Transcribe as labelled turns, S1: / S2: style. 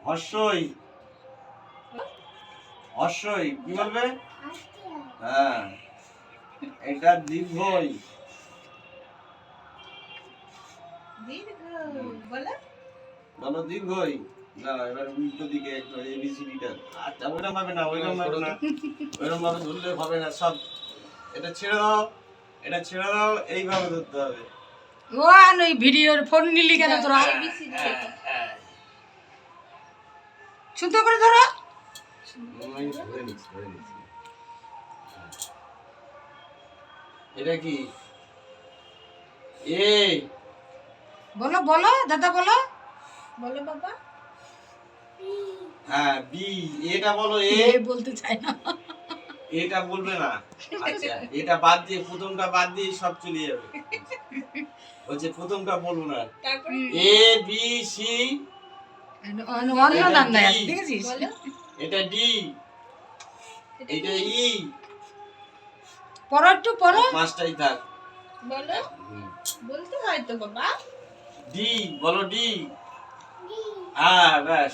S1: হর্ষই হর্ষই কি বলবে? হ্যাঁ, এটা দীর্ঘই। বলো দীর্ঘই। না এবার উল্টো দিকে একটু এবিসিডিটা। আচ্ছা ওইরকম ভাবে না, ওইরকম ভাবে না, ওইরকম ভাবে ধরলে হবে না সব। এটা ছেড়ে দাও, এটা ছেড়ে দাও, এইভাবে ধরতে হবে।
S2: ও আর ওই ভিডিওর ফোন নিলি কেন তোরা? সুন্দর করে ধরো।
S1: ধরে নিচ্ছি, ধরে নিচ্ছি। এটা কি? এ
S2: বলো বলো দাদা বলো।
S3: বলো বাবা।
S1: হ্যাঁ বি। এটা বলো এ।
S2: এ বলতে চাই না।
S1: এটা বলবে না। আচ্ছা এটা বাদ দিয়ে, প্রথমটা বাদ দিয়ে সব চলে যাবে। বলছে প্রথমটা বলবো না।
S3: তারপরে
S1: এ বি সি।
S2: অন্য নাম নাই আছে, দেখেছিস?
S3: বলো।
S1: এটা ডি। এটা ই।
S2: পড়ো একটু পড়ো।
S1: পাঁচটাই থাক।
S3: বলো। বলতে হয় তো বাবা।
S1: ডি বলো ডি। হ্যাঁ ব্যাস।